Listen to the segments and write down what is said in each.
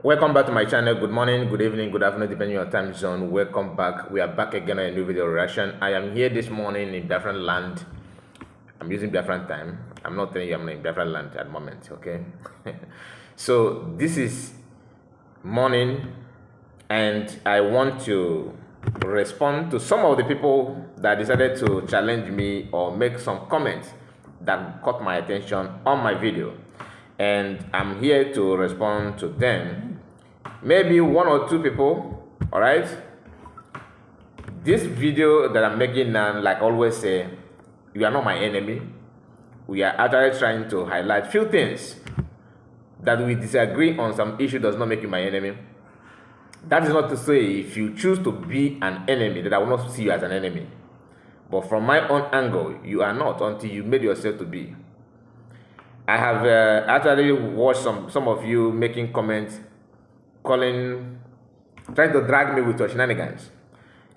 Welcome back to my channel. Good morning, good evening, good afternoon, depending on your time zone. Welcome back. We are back again on a new video reaction. I am here this morning in Biafran land. I'm using Biafran time. I'm not telling you I'm in Biafran land at the moment, okay? So this is morning, and I want to respond to some of the people that decided to challenge me or make some comments that caught my attention on my video, and I'm here to respond to them. Maybe one or two people, all right? This video that I'm making now, like I always say, you are not my enemy. We are actually trying to highlight few things. That we disagree on some issue does not make you my enemy. That is not to say if you choose to be an enemy that I will not see you as an enemy. But from my own angle, you are not until you made yourself to be. I have actually watched some of you making comments, trying to drag me with your shenanigans.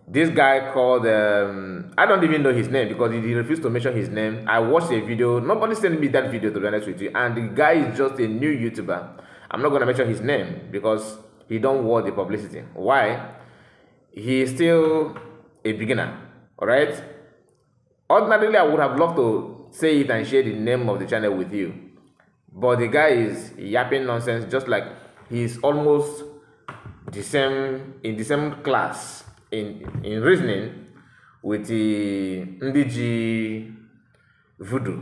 This guy called, I don't even know his name because he refused to mention his name. I watched a video, nobody sent me that video to be honest with you, and the guy is just a new YouTuber. I'm not going to mention his name because he don't want the publicity. Why? He is still a beginner, alright? Ordinarily, I would have loved to say it and share the name of the channel with you. But the guy is yapping nonsense, just like he's almost in the same class in reasoning with the Ndiji Voodoo,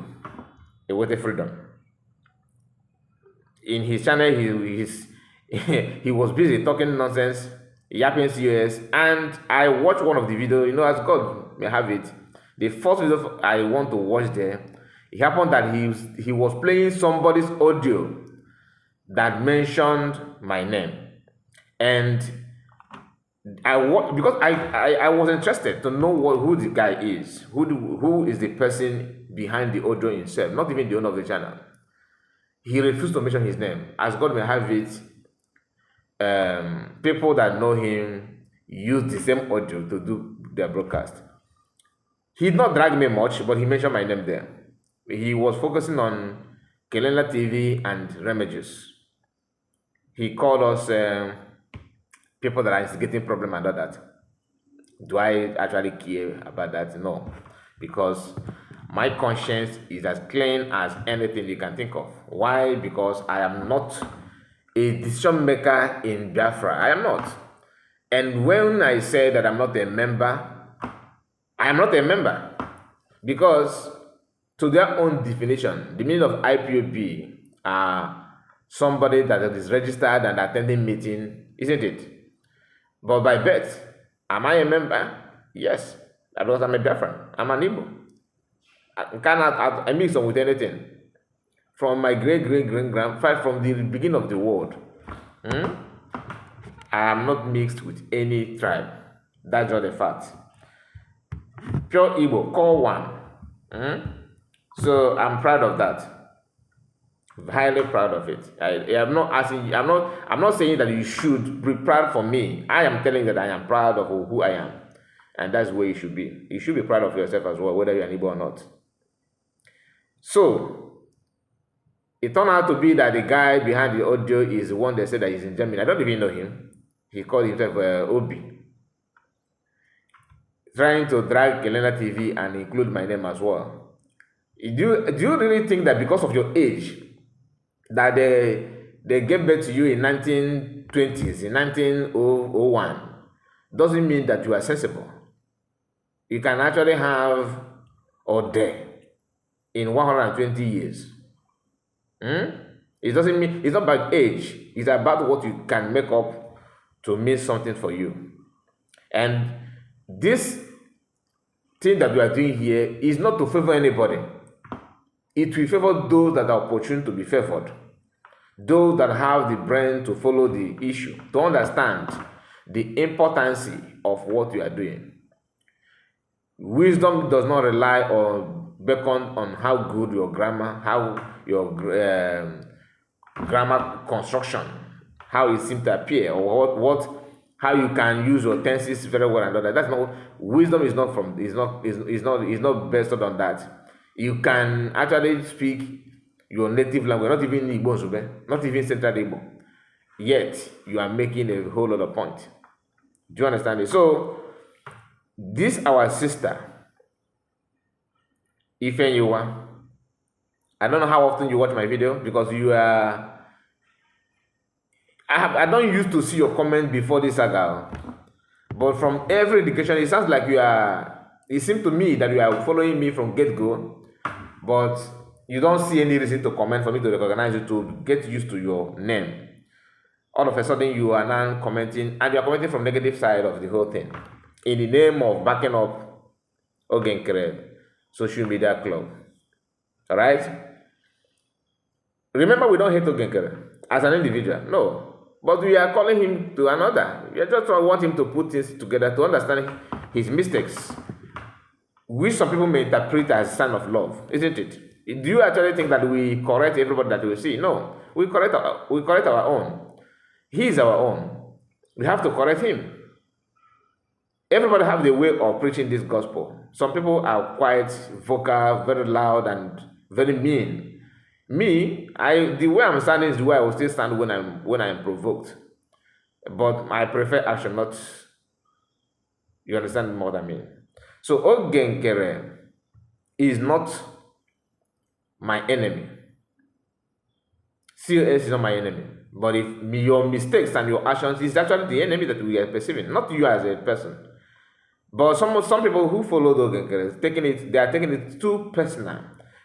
a freedom. In his channel, he was busy talking nonsense, yapping serious, and I watched one of the videos, as God may have it. The first video I want to watch there, it happened that he was playing somebody's audio that mentioned my name, and because I was interested to know who the guy is, who is the person behind the audio himself, not even the owner of the channel. He refused to mention his name. As God may have it, people that know him use the same audio to do their broadcast. He did not drag me much, but he mentioned my name there. He was focusing on Kelena TV and Remages. He called us people that are instigating problem and all that. Do I actually care about that? No, because my conscience is as clean as anything you can think of. Why? Because I am not a decision maker in Biafra. I am not. And when I say that I'm not a member, I am not a member. Because to their own definition, the meaning of IPOB are somebody that is registered and attending meeting, isn't it? But by birth, am I a member? Yes. Because I'm a Biafran. I'm an Igbo. I mix them with anything. From my great-great-great-grandfather, from the beginning of the world, I am not mixed with any tribe. That's just a fact. Pure Igbo, core one. So I'm proud of that. Highly proud of it. I'm not saying that you should be proud for me. I am telling that I am proud of who I am. And that's where you should be. You should be proud of yourself as well, whether you're an Igbo or not. So it turned out to be that the guy behind the audio is the one that said that he's in Germany. I don't even know him. He called himself Obi. Trying to drag Kelena TV and include my name as well. Do you really think that because of your age, that they gave birth to you in 1920s, in 1901, doesn't mean that you are sensible? You can actually have or dare in 120 years. It doesn't mean, it's not about age, it's about what you can make up to mean something for you. And this thing that we are doing here is not to favor anybody. It will favor those that are opportune to be favored, those that have the brain to follow the issue, to understand the importance of what you are doing. Wisdom does not rely or beckon on how good your grammar, how your grammar construction, how it seems to appear, or how you can use your tenses very well and all that. That's not wisdom. Is not based on that. You can actually speak your native language, not even Igbo, not even Central Igbo. yet you are making a whole lot of point. Do you understand it? So this our sister, Ifenyuwa. I don't know how often you watch my video because you are. I don't used to see your comment before this saga, but from every indication, it sounds like you are. It seems to me that you are following me from get go, but you don't see any reason to comment for me to recognize you to get used to your name. All of a sudden, you are now commenting, and you are commenting from negative side of the whole thing, in the name of backing up Nkere social media club. All right. Remember, we don't hate Nkere as an individual, no. But we are calling him to another. We just want him to put things together to understand his mistakes, which some people may interpret as a sign of love, isn't it? Do you actually think that we correct everybody that we see? No, we correct our own. He is our own. We have to correct him. Everybody have the way of preaching this gospel. Some people are quite vocal, very loud, and very mean. Me, the way I'm standing is the way I will still stand when I'm provoked. But I prefer action, not. You understand more than me. So Nkere is not my enemy. COS is not my enemy. But if your mistakes and your actions is actually the enemy that we are perceiving, not you as a person. But some people who follow Nkere, they are taking it too personal,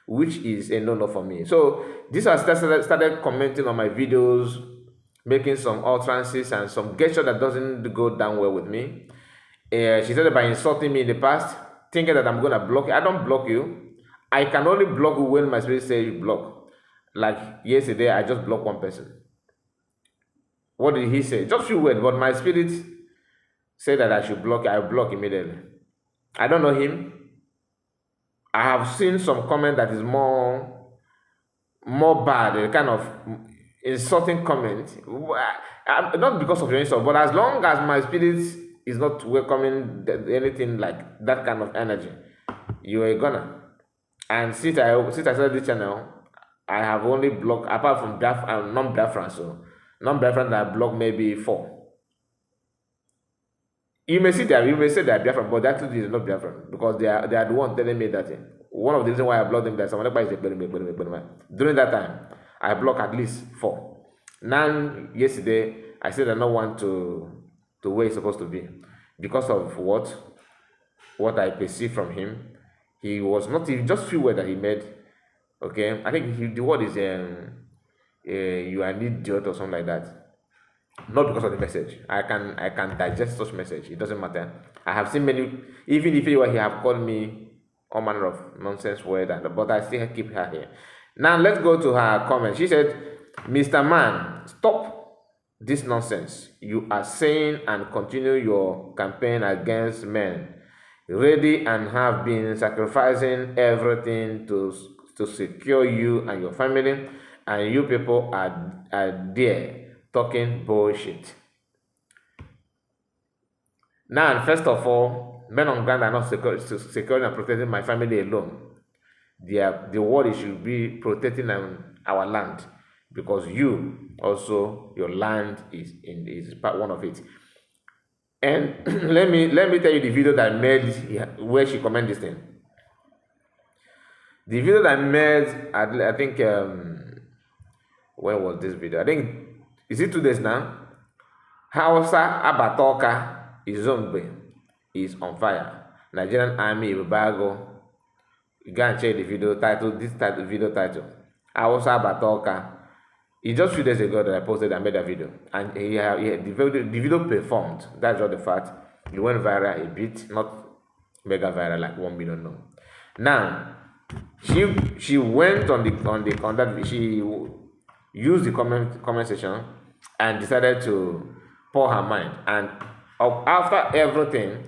which is a no-no for me. So this has started commenting on my videos, making some utterances and some gesture that doesn't go down well with me. She started by insulting me in the past, thinking that I'm going to block you. I don't block you. I can only block you when my spirit says you block. Like yesterday, I just blocked one person. What did he say? Just few words, but my spirit said that I should block. I block immediately. I don't know him. I have seen some comment that is more bad, a kind of insulting comment. Not because of your insult, but as long as my spirit is not welcoming anything like that kind of energy, you are gonna. And since I started this channel, I have only blocked, apart from non-Biafran, so non-Biafran that I blocked maybe 4. You may say they are Biafran, but that is not Biafran because they are the one telling me that thing. One of the reasons why I blocked them that someone is during that time, I blocked at least 4. Now yesterday I said I don't want to where it's supposed to be because of what I perceived from him. He was not even just few words that he made. Okay, I think the word is you are an idiot or something like that. Not because of the message. I can digest such message. It doesn't matter. I have seen many, even if he have called me all manner of nonsense word, but I still keep her here. Now let's go to her comment. She said, "Mr. Man, stop this nonsense. You are saying and continue your campaign against men. Ready and have been sacrificing everything to secure you and your family, and you people are there talking bullshit." Now, first of all, men on ground are not securing and protecting my family alone. The world should be protecting our land, because you also, your land is part one of it. And let me tell you the video that I made where she commented this thing. The video that I made, I think when was this video? I think, is it 2 days now? Hausa Abatoka Izombe is on fire. Nigerian Army Ibago. You can check the video title. Video title. Hausa Abatoka. It's just 3 days ago that I posted and made a video. And the video performed. That's just the fact. It went viral a bit, not mega viral like 1 million. No. Now, she went on that. She used the comment section and decided to pour her mind. And after everything,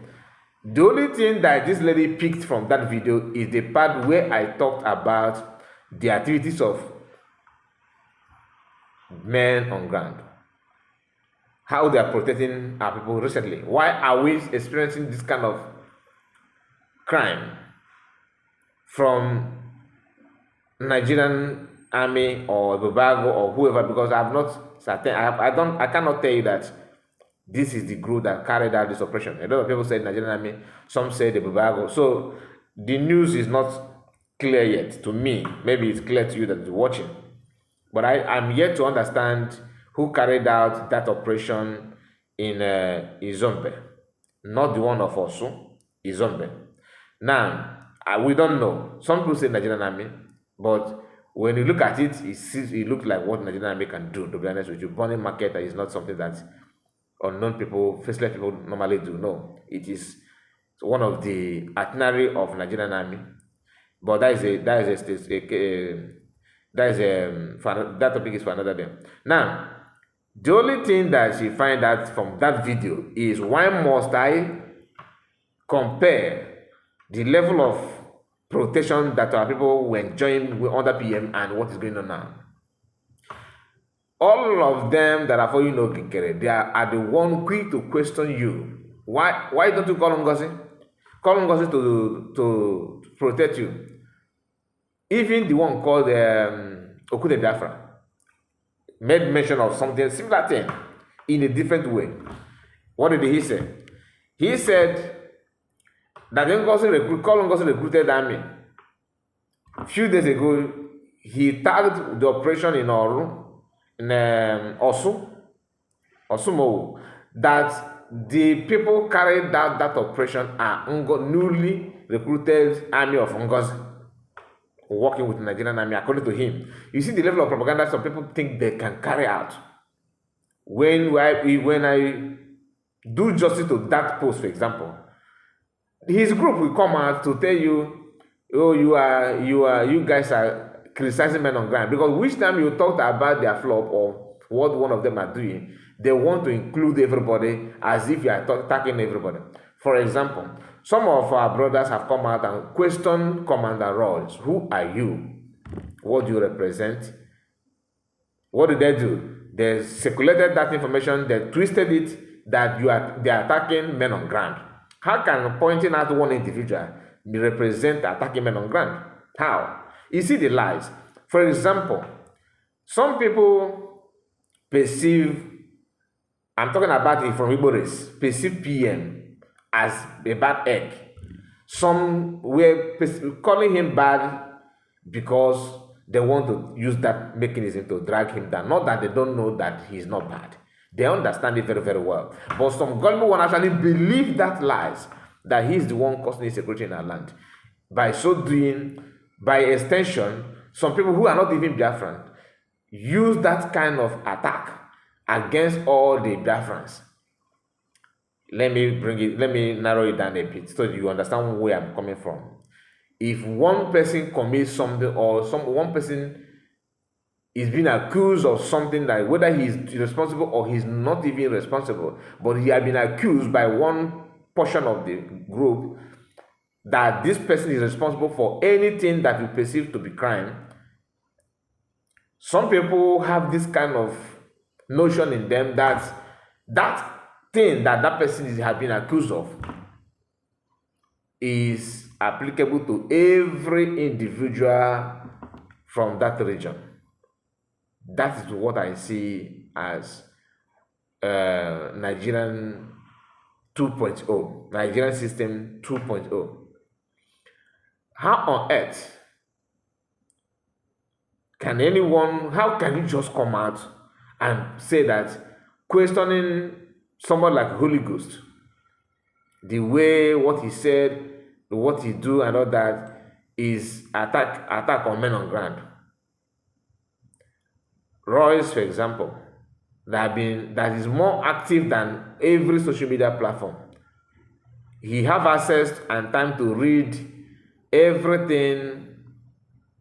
the only thing that this lady picked from that video is the part where I talked about the activities of men on ground, how they are protecting our people recently. Why are we experiencing this kind of crime from Nigerian army or Bubago or whoever, because I've not certain. I cannot tell you that this is the group that carried out this operation. A lot of people said Nigerian army, some say the Bubago. So the news is not clear yet to me. Maybe it's clear to you that you're watching. But I'm yet to understand who carried out that operation in Izombe. Not the one of Osu, Izombe. Now, we don't know. Some people say Nigerian army, but when you look at it, it looks like what Nigerian army can do, to be honest with you. Burning market is not something that unknown people, faceless people normally do. No, it is one of the itinerary of Nigerian army. But that topic is for another day. Now, the only thing that she find out from that video is, why must I compare the level of protection that our people were enjoying under PM and what is going on now? All of them that are following Nkere, they are the one quick to question you. Why don't you call Ngozi? Call Ngozi to protect you. Even the one called Okude Biafra made mention of something similar thing in a different way. What did he say? He said that Ngozi recruited army. A few days ago, he tagged the operation in Osumo, that the people carried out that operation are newly recruited army of Ngozi, working with the Nigerian army, according to him. You see the level of propaganda some people think they can carry out. When I do justice to that post, for example, his group will come out to tell you, oh, you guys are criticizing men on ground, because which time you talked about their flop or what one of them are doing, they want to include everybody as if you are attacking everybody. For example, some of our brothers have come out and questioned Commander Royce. Who are you? What do you represent? What did they do? They circulated that information, they twisted it that they are attacking men on ground. How can pointing out one individual represent attacking men on ground? How? You see the lies. For example, some people perceive, I'm talking about it from Igbo race, perceive PM as a bad egg. Some were calling him bad because they want to use that mechanism to drag him down. Not that they don't know that he's not bad. They understand it very, very well. But some gullible one actually believe that lies, that he's the one causing insecurity in our land. By so doing, by extension, some people who are not even Biafran use that kind of attack against all the Biafrans. Let me narrow it down a bit so you understand where I'm coming from. If one person commits something, or one person is being accused of something, that whether he's responsible or he's not even responsible, but he has been accused by one portion of the group that this person is responsible for anything that we perceive to be crime, some people have this kind of notion in them that that thing that person has been accused of is applicable to every individual from that region. That is what I see as Nigerian 2.0, Nigerian system 2.0. How on earth how can you just come out and say that questioning someone like Holy Ghost, the way what he said, what he do and all that is attack on men on ground? Royce, for example, that is more active than every social media platform. He have access and time to read everything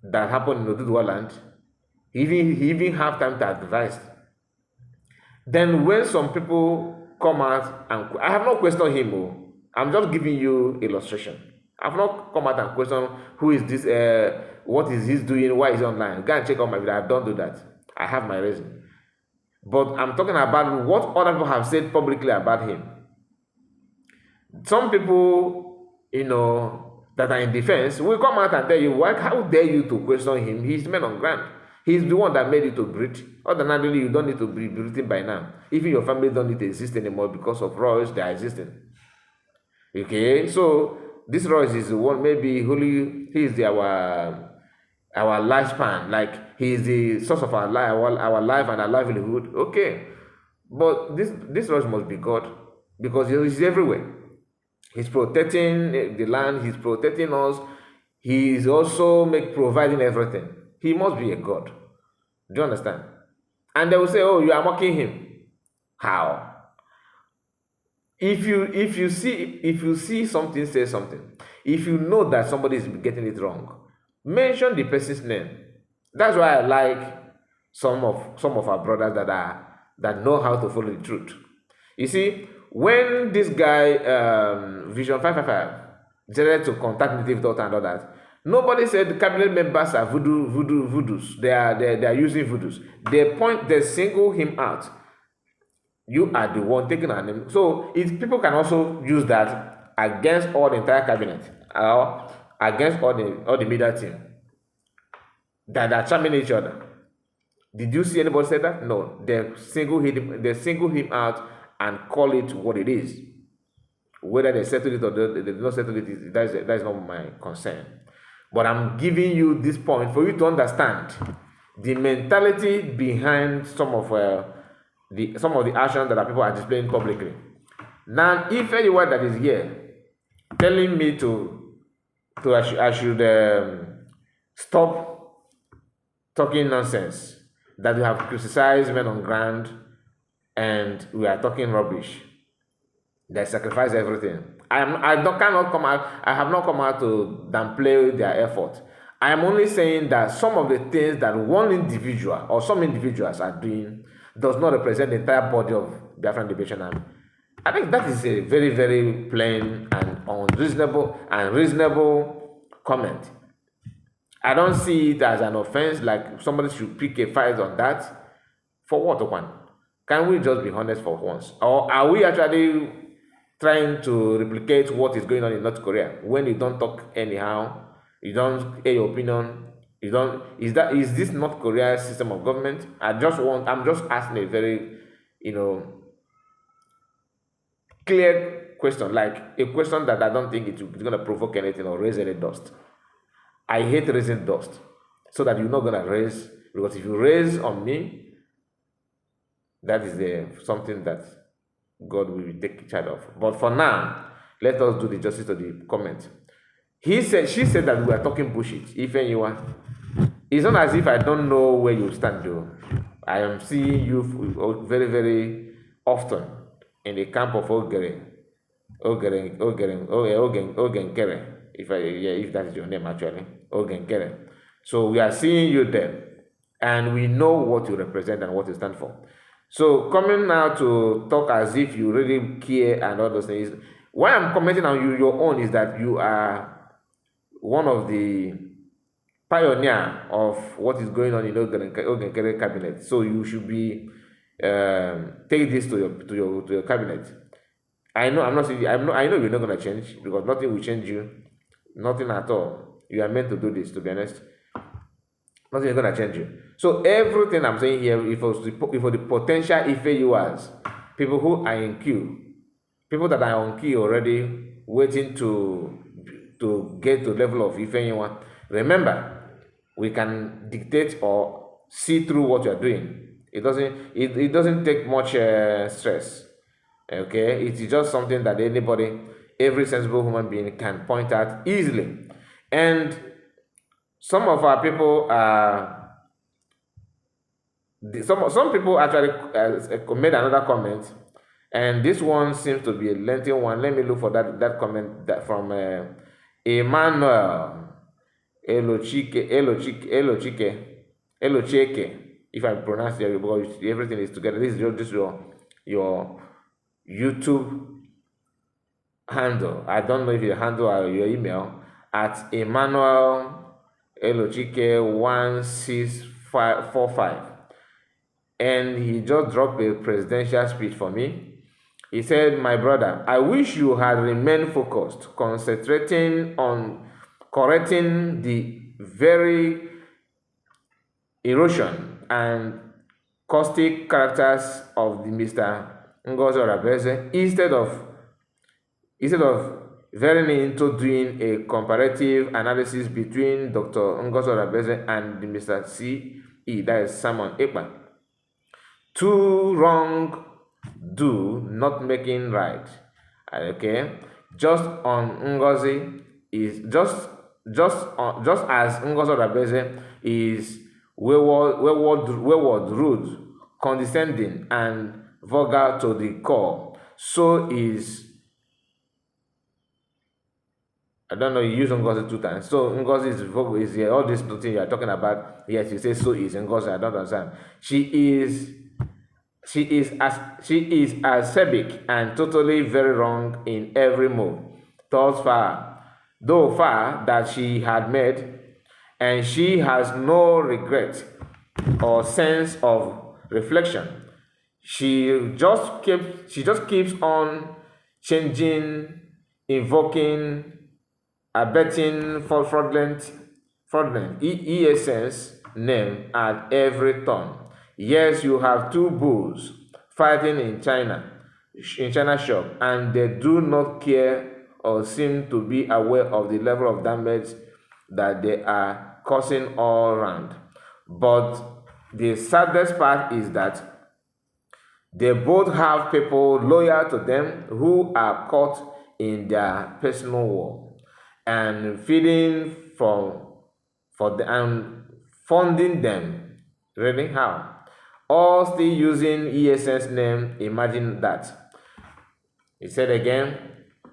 that happened in Oduduwa land. He even have time to advise. Then when some people come out, and I have not questioned him, I'm just giving you illustration. I've not come out and questioned who is this, what is he doing, why is he online. Go and check out my video. I don't do that. I have my reason. But I'm talking about what other people have said publicly about him. Some people, that are in defense will come out and tell you, how dare you to question him? He's men on ground. He's the one that made you to breathe. Ordinarily, you don't need to be breathing by now. Even your family don't need to exist anymore because of royals that are existing. Okay, so this Royce is the one, maybe holy, he is our lifespan, like he is the source of our life, our life and our livelihood. Okay, but this Royce must be God because he's everywhere. He's protecting the land, he's protecting us, he is also providing everything. He must be a God. Do you understand? And they will say, oh, you are mocking him. How? If you see something, say something. If you know that somebody is getting it wrong, mention the person's name. That's why I like some of our brothers that know how to follow the truth. You see, when this guy Vision 555 decided to contact native daughter and all that, nobody said the cabinet members are voodoos. They are using voodoos. They single him out. You are the one taking our name. So people can also use that against all the entire cabinet or against all the media team that are charming each other. Did you see anybody say that? No. They single him out and call it what it is. Whether they settle it or they did not settle it, that is not my concern. But I'm giving you this point for you to understand the mentality behind some of the actions that people are displaying publicly. Now, if anyone that is here telling me I should stop talking nonsense, that we have criticized men on ground and we are talking rubbish, they sacrifice everything. I have not come out to downplay their effort. I am only saying that some of the things that one individual or some individuals are doing does not represent the entire body of Biafran Liberation Army. I think that is a very, very plain and reasonable comment. I don't see it as an offense, like somebody should pick a fight on that. For what, one? Can we just be honest for once? Or are we actually trying to replicate what is going on in North Korea? When you don't talk anyhow, you don't air your opinion, is this North Korea's system of government? I'm just asking a very, clear question, like a question that I don't think it's going to provoke anything or raise any dust. I hate raising dust, so that you're not going to raise, because if you raise on me, that is something that God will take charge of. But for now, let us do the justice to the comment. She said that we are talking bullshit. If anyone, it's not as if I don't know where you stand, though. I am seeing you very, very often in the camp of Nkere. If that is your name actually, Nkere. So we are seeing you there, and we know what you represent and what you stand for. So coming now to talk as if you really care and all those things. Why I'm commenting on your own is that you are one of the pioneer of what is going on in Nkere cabinet. So you should be take this to your cabinet. I know you're not gonna change, because nothing will change you, nothing at all. You are meant to do this, to be honest. Nothing is gonna change you. So everything I'm saying here, if for the potential Ifeyuas, people who are in queue, people that are on queue already, waiting to get to the level of Ifeyuwa, remember, we can dictate or see through what you are doing. It doesn't take much stress. Okay, it is just something that every sensible human being can point out easily. And some of our people some people actually made another comment, and this one seems to be a lengthy one. Let me look for that comment from Emmanuel Elochike, if I pronounce it, because everything is together. This is your YouTube handle. I don't know if your handle or your email at Emmanuel Elochike 1645, and he just dropped a presidential speech for me. He said, "My brother, I wish you had remained focused, concentrating on correcting the very erosion and caustic characters of the Mr. Ngozi Orabueze instead of veering into doing a comparative analysis between Dr. Ngozi Orabueze and the Mr. C.E., that is Simon Ekpa. Two wrong do not making right. Okay, just on Ngozi is just as Ngozi Orabueze is wayward, rude, condescending, and vulgar to the core, so is, I don't know, you use Ngozi 2 times. So Ngozi is here. All this thing you are talking about. Yes, you say so is Ngozi. I don't understand. She is acerbic and totally very wrong in every move. Though far that she had made, and she has no regret or sense of reflection. She just keeps on changing, invoking, abetting fraudulent ESN's name at every turn. Yes, you have two bulls fighting in China shop, and they do not care or seem to be aware of the level of damage that they are causing all around. But the saddest part is that they both have people loyal to them who are caught in their personal war and feeding and funding them. Really? How? All still using ESN's name. Imagine that. He said again,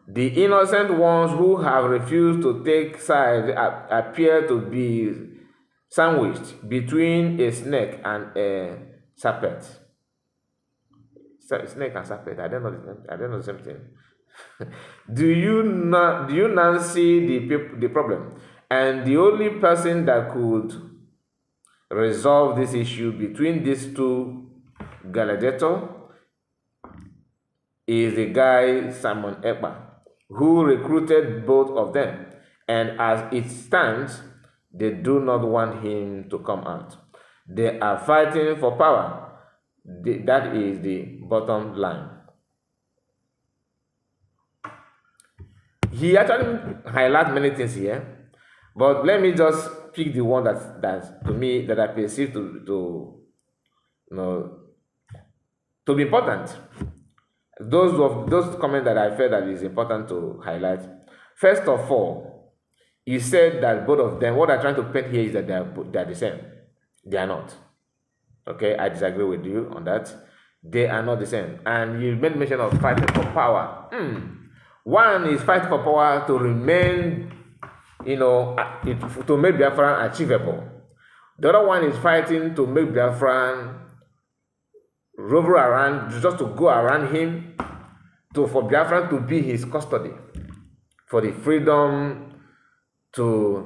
the innocent ones who have refused to take sides appear to be sandwiched between a snake and a serpent. Snake and serpent. I don't know the same thing. Do you now see the problem? And the only person that could resolve this issue between these two gladiators is the guy Simon Ekpa, who recruited both of them, and as it stands, they do not want him to come out. They are fighting for power. That is the bottom line. He actually highlights many things here, but let me just pick the one that to me that I perceive to be important. Those comments that I felt that is important to highlight. First of all, he said that both of them, what I'm trying to paint here is that they are the same. They are not. Okay, I disagree with you on that. They are not the same. And you made mention of fighting for power. One is fighting for power to remain, to make Biafran achievable. The other one is fighting to make Biafran rover around, just to go around him, for Biafran to be his custody, for the freedom to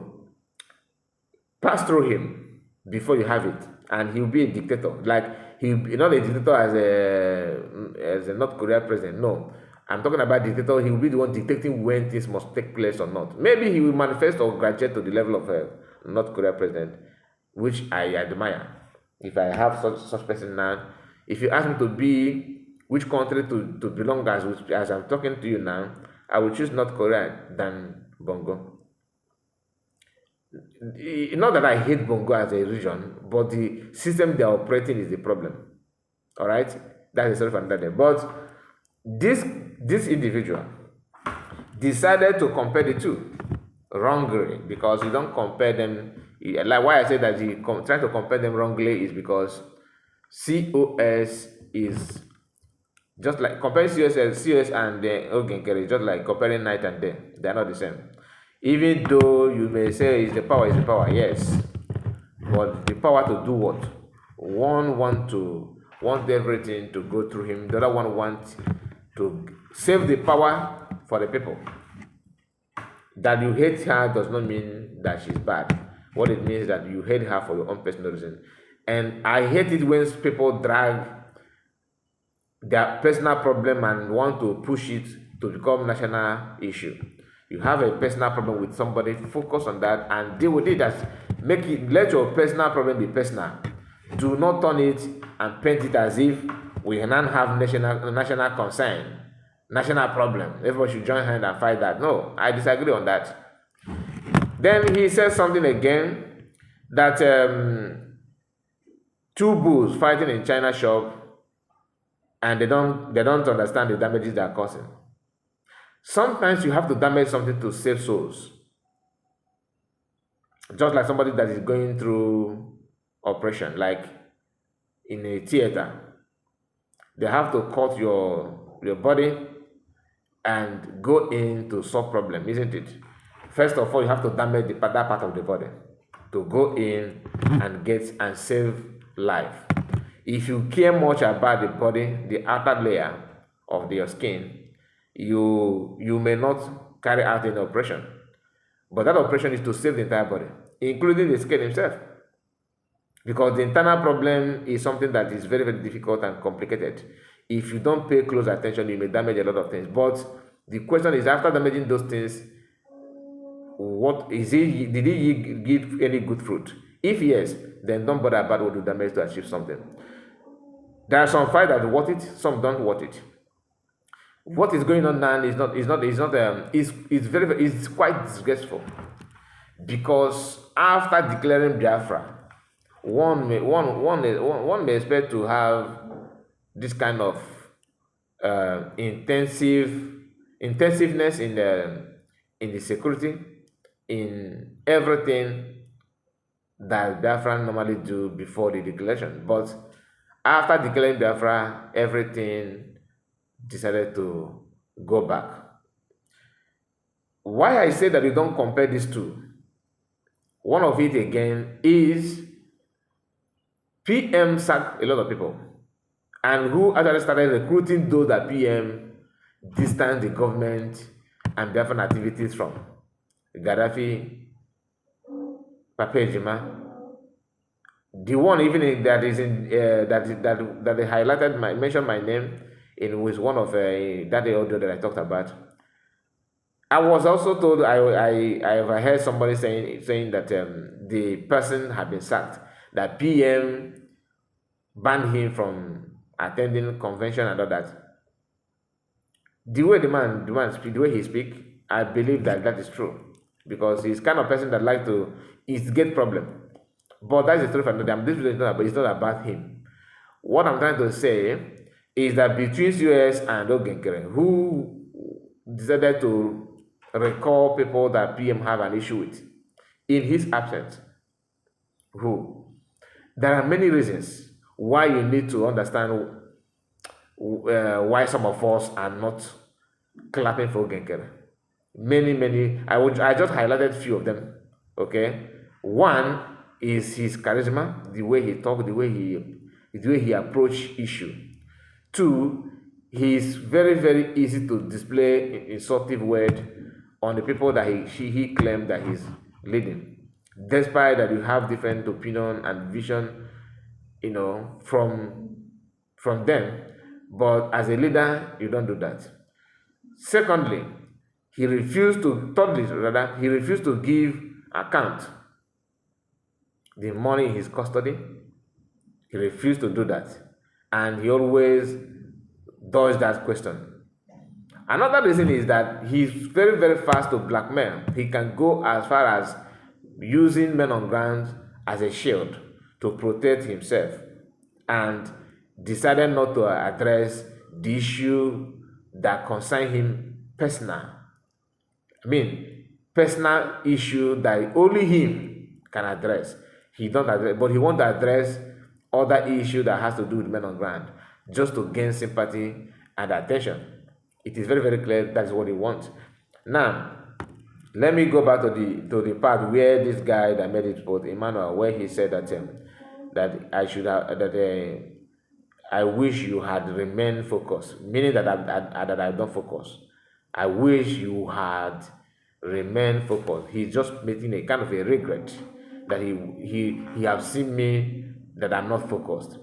pass through him before you have it, and he'll be a dictator. Like he'll be not a dictator as a North Korea president. No, I'm talking about dictator. He will be the one dictating when things must take place or not. Maybe he will manifest or graduate to the level of a North Korea president, which I admire. If I have such person now, if you ask me to be which country to belong as I'm talking to you now, I will choose North Korea than Bongo. Not that I hate Bongo as a region, but the system they are operating is the problem. All right, that is self another day. But this individual decided to compare the two wrongly, because you don't compare them. Like why I say that he trying to compare them wrongly is because COS is just like comparing COS and Nkere, just like comparing night and day. They are not the same. Even though you may say is the power, yes, but the power to do what? One want everything to go through him. The other one wants to save the power for the people. That you hate her does not mean that she's bad. What it means is that you hate her for your own personal reason. And I hate it when people drag their personal problem and want to push it to become national issue. You have a personal problem with somebody, focus on that and deal with it as Let your personal problem be personal. Do not turn it and paint it as if we cannot have national concern, national problem. Everybody should join hand and fight that. No, I disagree on that. Then he says something again that two bulls fighting in China shop, and they don't understand the damages they are causing. Sometimes you have to damage something to save souls. Just like somebody that is going through operation, like in a theater, they have to cut your body and go in to solve problem, isn't it? First of all, you have to damage that part of the body to go in and get and save life. If you care much about the body, the outer layer of your skin, you may not carry out an operation. But that operation is to save the entire body, including the skin himself. Because the internal problem is something that is very, very difficult and complicated. If you don't pay close attention, you may damage a lot of things. But the question is, after damaging those things, what is it? Did he give any good fruit? If yes, then don't bother about what you damage to achieve something. There are some fights that worth it, some don't worth it. What is going on now is quite disgraceful, because after declaring Biafra, one may expect to have this kind of intensiveness in the security, in everything that Biafra normally do before the declaration. But after declaring Biafra, everything decided to go back. Why I say that you don't compare these two? One of it again is PM sacked a lot of people, and who actually started recruiting those that PM distanced the government and Biafran activities from. Gaddafi, Papejima, the one even that is in that they highlighted mentioned my name in with one of that audio that I talked about. I was also told I heard somebody saying that the person had been sacked, that PM banned him from attending convention and all that. The way the man speak, the way he speak, I believe that is true, because he's kind of person that like to instigate problem. But that's the story for another. This video is not about, it's not about him. What I'm trying to say is that between US and Nkere, who decided to recall people that PM have an issue with in his absence, there are many reasons why you need to understand why some of us are not clapping for Nkere. Many. I just highlighted few of them. Okay, one is his charisma, the way he talk, the way he approach issue. Two, he's very, very easy to display insultive word on the people that he claimed that he's leading, despite that you have different opinion and vision, from them. But as a leader, you don't do that. Thirdly, he refused to give account the money in his custody. He refused to do that, and he always dodged that question. Another reason is that he's very, very fast to blackmail. He can go as far as using men on ground as a shield to protect himself, and decided not to address the issue that concern him personal. Personal issue that only him can address. He don't address, but he wants to address other issue that has to do with men on ground, just to gain sympathy and attention. It is very, very clear that's what he wants. Now, let me go back to the part where this guy that made it post, Emmanuel, where he said that I should have I wish you had remained focused, meaning that I don't focus. I wish you had remained focused. He's just making a kind of a regret that he have seen me that I'm not focused.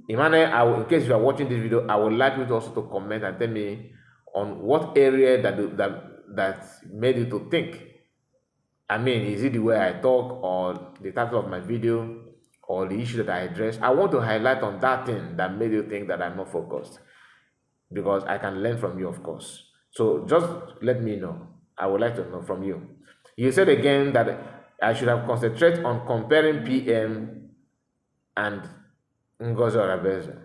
Emmanuel, in case you are watching this video, I would like you to also to comment and tell me on what area that made you to think I mean, is it the way I talk or the title of my video or the issue that I address? I want to highlight on that thing that made you think that I'm not focused, because I can learn from you, of course. So just let me know. I would like to know from you. You said again that I should have concentrated on comparing PM and Ngozi Orabueze.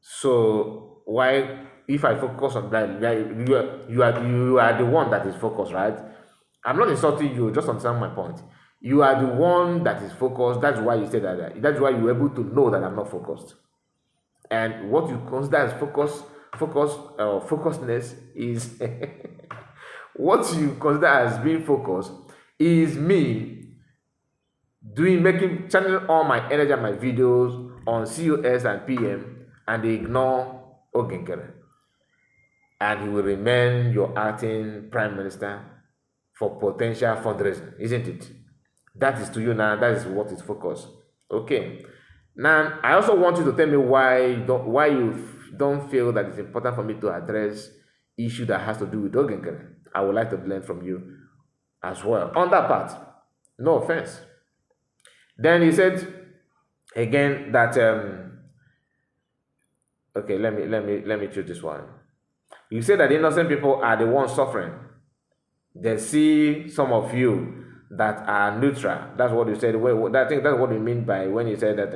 So why, if I focus on that, you are the one that is focused, right? I'm not insulting you, just understand my point. You are the one that is focused. That's why you said that. That's why you're able to know that I'm not focused. And what you consider as focusedness is what you consider as being focused is me channeling all my energy and my videos on COS and PM, and they ignore Nkere. And he will remain your acting prime minister for potential fundraising, isn't it? That is to you now. That is what is focused. Okay. Now, I also want you to tell me why you don't feel that it's important for me to address issue that has to do with Nkere. I would like to learn from you as well on that part. No offense. Then he said again that okay, let me choose this one. You said that innocent people are the ones suffering. They see some of you that are neutral. That's what you said. I think that's what you mean by when you said that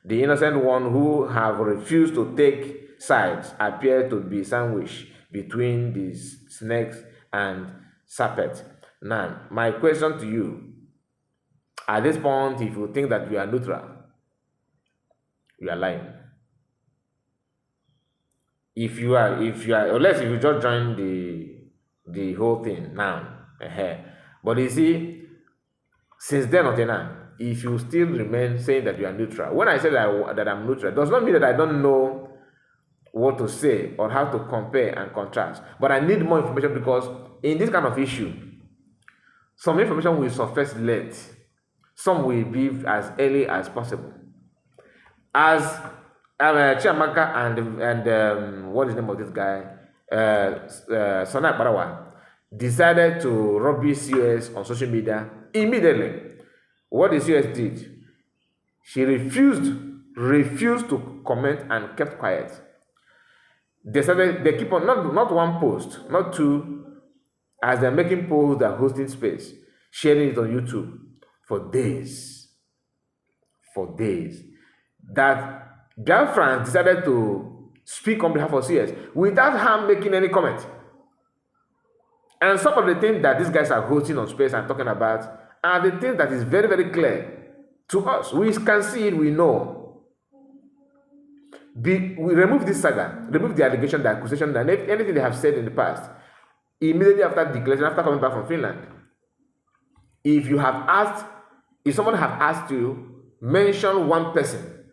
the innocent one who have refused to take sides appear to be sandwiched between the snakes and serpent. Now, my question to you, at this point, if you think that you are neutral, you are lying. If you are, unless if you just join the whole thing now, but you see, since then until now, if you still remain saying that you are neutral, when I say that I'm neutral, does not mean that I don't know what to say or how to compare and contrast. But I need more information, because in this kind of issue, some information will surface late, some will be as early as possible. As Chiamaka and what is the name of this guy, Sonat Barawa, decided to rubbish CS on social media immediately. What the CS did, she refused to comment and kept quiet. They keep on, not one post, not two, as they're making posts, they're hosting space, sharing it on YouTube for days. That Biafran decided to speak on behalf of CS without her making any comment. And some of the things that these guys are hosting on space and talking about are the things that is very, very clear to us. We can see it, we know. We remove this saga, remove the allegation, the accusation, and anything they have said in the past. Immediately after declaration, after coming back from Finland, if someone have asked you, mention one person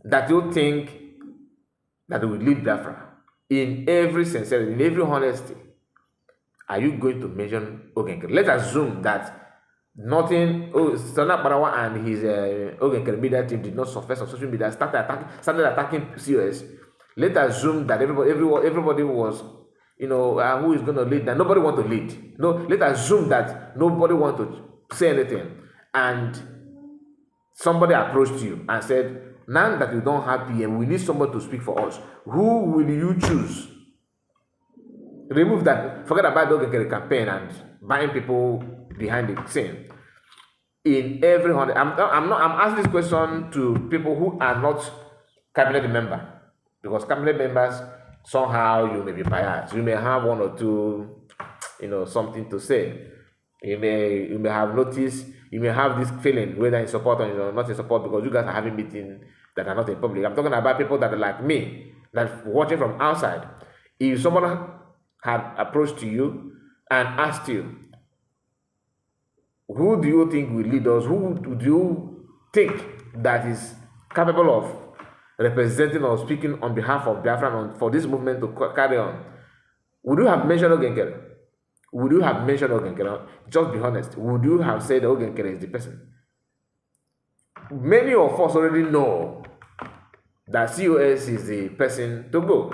that you think that will lead Biafra in every sincerity, in every honesty, are you going to mention Nkere? Let's assume that nothing, Sonat Barawa and his Nkere media team did not surface on social media, started attacking COS. Let's assume that everybody was, who is going to lead, that nobody want to lead. No, let's assume that nobody want to say anything, and somebody approached you and said, now that you don't have PM, we need somebody to speak for us. Who will you choose? Remove that. Forget about the Nkere campaign and buying people behind the scene. In every hundred, I'm asking this question to people who are not cabinet member, because cabinet members, somehow you may be biased. You may have one or two, something to say. You may have noticed. You may have this feeling whether in support or not in support, because you guys are having meetings that are not in public. I'm talking about people that are like me, that watching from outside. If someone had approached to you and asked you, who do you think will lead us? Who do you think that is capable of representing or speaking on behalf of Biafra for this movement to carry on? Would you have mentioned Nkere? Would you have mentioned Nkere? Just be honest. Would you have said Nkere is the person? Many of us already know that COS is the person to go.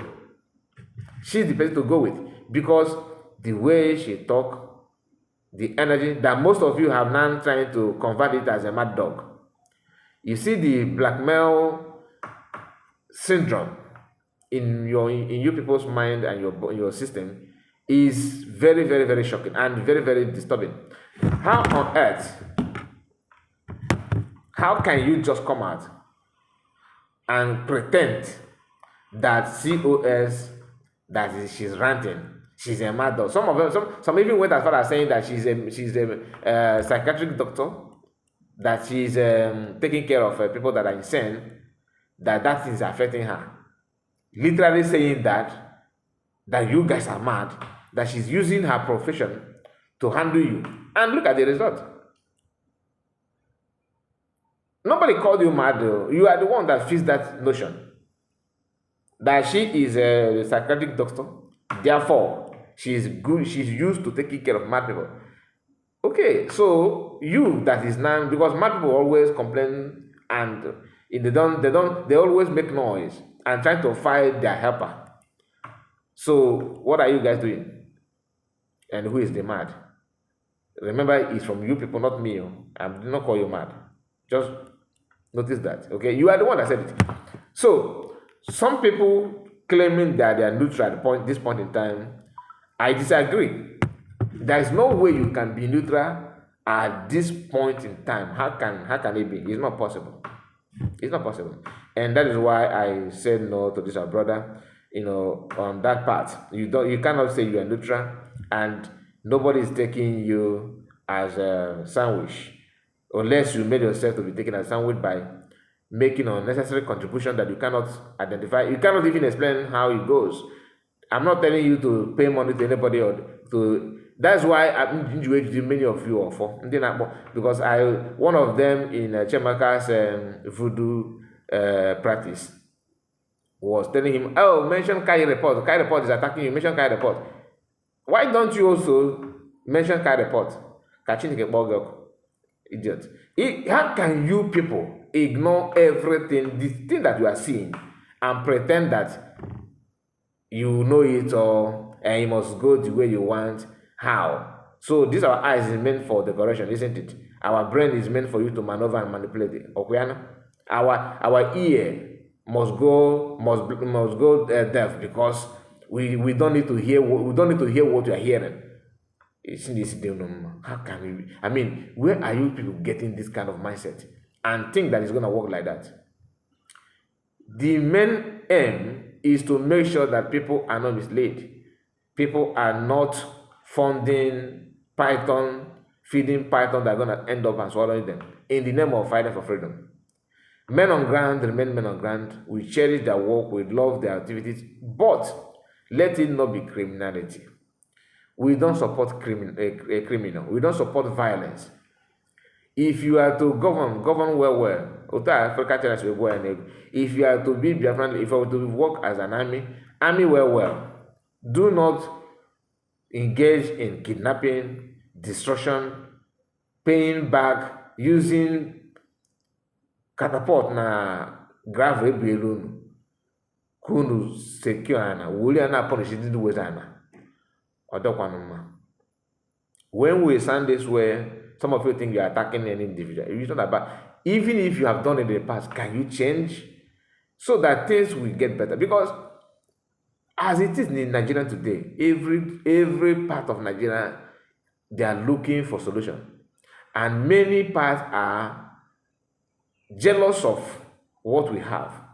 She's the person to go with, because the way she talk, the energy that most of you have now trying to convert it as a mad dog. You see the blackmail syndrome in you people's mind and your system is very, very, very shocking and very, very disturbing. How on earth, how can you just come out and pretend that COS, that she's ranting, she's a mad dog? Some of them, some even went as far as saying that she's a psychiatric doctor, that she's taking care of people that are insane, that is affecting her. Literally saying that you guys are mad, that she's using her profession to handle you. And look at the result. Nobody called you mad though. You are the one that fits that notion. That she is a psychiatric doctor, therefore she's used to taking care of mad people. Okay, so you that is now, because mad people always complain and they always make noise and trying to fight their helper. So what are you guys doing? And who is the mad? Remember, it's from you people, not me. I did not call you mad. Just notice that. Okay, you are the one that said it. So some people claiming that they are neutral at this point in time, I disagree. There is no way you can be neutral at this point in time. How can it be? It's not possible. It's not possible. And that is why I said no to this, our brother. On that part, you cannot say you are neutral and nobody is taking you as a sandwich, unless you made yourself to be taken as a sandwich by making unnecessary contribution that you cannot identify. You cannot even explain how it goes. I'm not telling you to pay money to anybody or to. That's why I'm many of you are for, because one of them in Chemaka's voodoo practice was telling him, oh, mention Kai report. Kai report is attacking you. Mention Kai report. Why don't you also mention Kai report? Idiot. How can you people ignore everything, the thing that you are seeing, and pretend that you know it all and you must go the way you want? How? So this our eyes is meant for decoration, isn't it? Our brain is meant for you to maneuver and manipulate it. Okay? Our ear must go deaf because we don't need to hear what you are hearing. How can we? I mean, where are you people getting this kind of mindset and think that it's gonna work like that? The main aim is to make sure that people are not misled. People are not funding Python, feeding Python that are gonna end up and swallowing them in the name of fighting for freedom. Men on ground remain men on ground. We cherish their work, we love their activities, but let it not be criminality. We don't support a criminal. We don't support violence. If you are to govern well. If you are to be Biafran, if you are to work as an army well. Do not engage in kidnapping, destruction, paying back, using catapult na grave BLA kunu secure ana wuli ana punish it do wezana. When we sound this way, some of you think you are attacking an individual. It's not about, even if you have done it in the past, can you change so that things will get better? Because as it is in Nigeria today, every part of Nigeria, they are looking for solution, and many parts are jealous of what we have.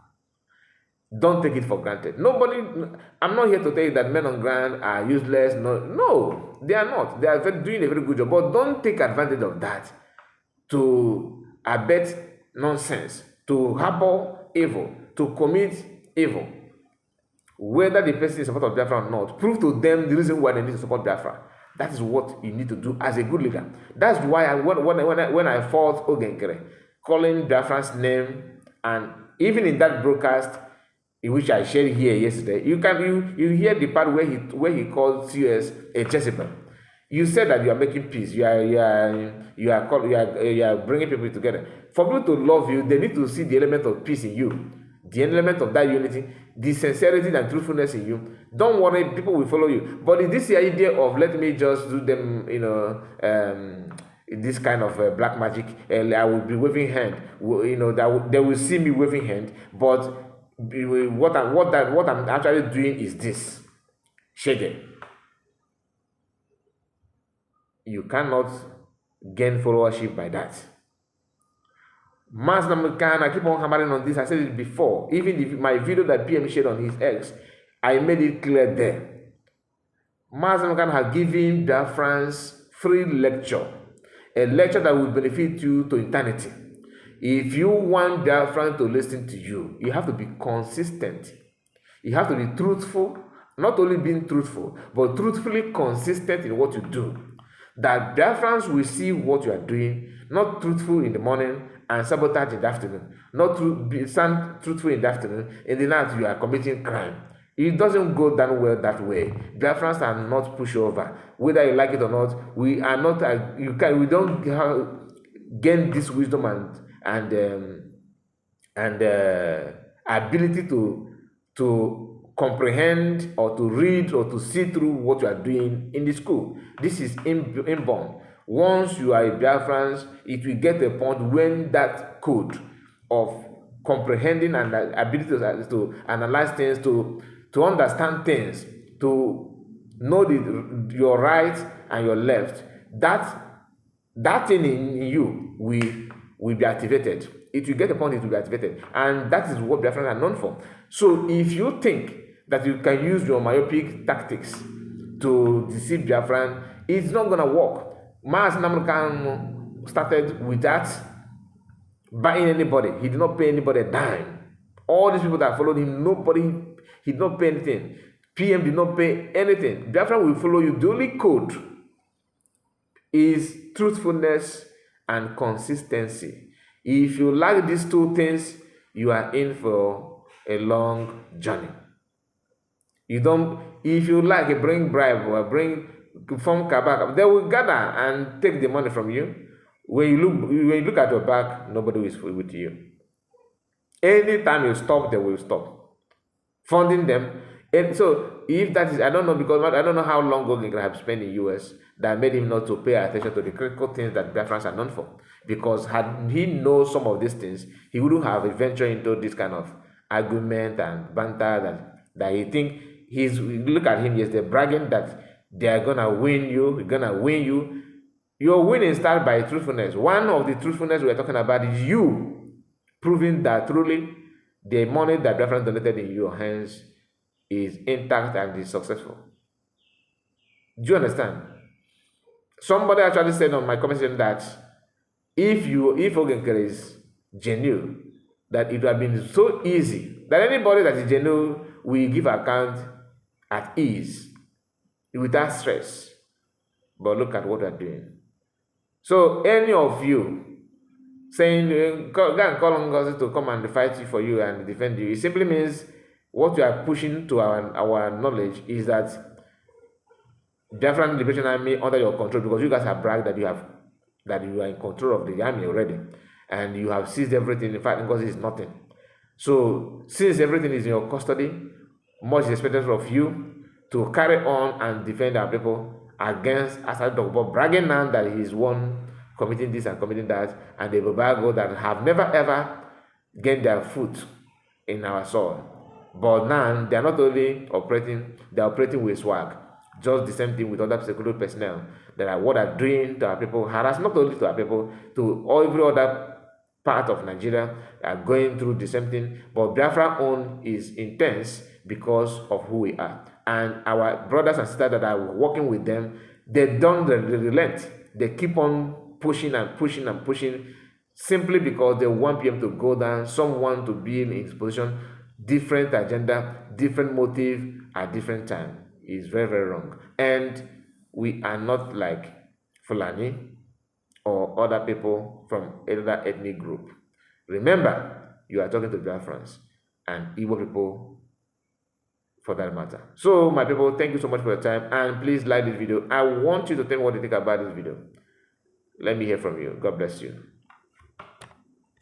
Don't take it for granted. I'm not here to tell you that men on ground are useless. No, they are not. They are doing a very good job. But don't take advantage of that to abet nonsense, to harbor evil, to commit evil. Whether the person is support of Biafra or not, prove to them the reason why they need to support Biafra. That is what you need to do as a good leader. That's why when I fought Nkere, calling Biafran's name, and even in that broadcast, in which I shared here yesterday, you hear the part where he called CS a Jezebel. You said that you are making peace. You are bringing people together. For people to love you, they need to see the element of peace in you, the element of that unity. the sincerity and truthfulness in you, don't worry, people will follow you. But this idea of let me just do them, this kind of black magic, I will be waving hand, they will see me waving hand, but what I'm actually doing is this. Shege. You cannot gain followership by that. Mass Namukan, I keep on hammering on this. I said it before. Even if my video that PM shared on his X, I made it clear there. Mass Namukan has given Biafrans free lecture, a lecture that will benefit you to eternity. If you want Biafran to listen to you, you have to be consistent. You have to be truthful, not only being truthful, but truthfully consistent in what you do. That Biafrans will see what you are doing, not truthful in the morning and sabotage in the afternoon. Not stand truthful in the afternoon, in the night you are committing crime. It doesn't go down well that way. Biafrans are not pushover. Whether you like it or not, we are not. We don't gain this wisdom and ability to comprehend or to read or to see through what you are doing in the school. This is inborn. Once you are a Biafrans, it will get a point when that code of comprehending and ability to analyze things, to understand things, to know your right and your left, that thing in you will be activated. It will get a point, it will be activated. And that is what Biafrans are known for. So if you think that you can use your myopic tactics to deceive Biafran, it's not going to work. Mas Namrukan started with that buying anybody. He did not pay anybody a dime. All these people that followed him, he did not pay anything. PM did not pay anything. Biafran will follow you. The only code is truthfulness and consistency. If you like these two things, you are in for a long journey. If you like, bring bribe or bring form kabak, they will gather and take the money from you. When you look at your back, nobody is with you. Anytime you stop, they will stop funding them. And so if that is, I don't know, because I don't know how long Ngozi have spent in US that made him not to pay attention to the critical things that Biafrans are known for. Because had he known some of these things, he wouldn't have ventured into this kind of argument and banter that he think look at him, yes, they're bragging that they are gonna win you, Your winning starts by truthfulness. One of the truthfulness we're talking about is you proving that truly the money that Biafran donated in your hands is intact and is successful. Do you understand? Somebody actually said on my comment section that if Nkere is genuine, that it would have been so easy that anybody that is genuine will give account at ease, without stress. But look at what they're doing. So any of you saying, go and call on Ngozi to come and fight for you and defend you, it simply means what you are pushing to our knowledge is that Biafran Liberation Army under your control, because you guys have bragged that you are in control of the army already, and you have seized everything. In fact, Ngozi is nothing. So since everything is in your custody, much is expected of you to carry on and defend our people against Asad Dogbo, bragging now that he is one committing this and committing that, and the Babago that have never ever gained their foot in our soil. But now they are not only operating, they are operating with swag. Just the same thing with other security personnel that are what are doing to our people, harass not only to our people, to every other part of Nigeria are going through the same thing. But Biafra own is intense because of who we are. And our brothers and sisters that are working with them, they don't relent. They keep on pushing and pushing and pushing simply because they want PM to go down, someone to be in his position, different agenda, different motive at different time. Is very, very wrong. And we are not like Fulani or other people from another ethnic group. Remember, you are talking to Biafrans and Igbo people for that matter. So, my people, thank you so much for your time, and please like this video. I want you to tell me what you think about this video. Let me hear from you. God bless you.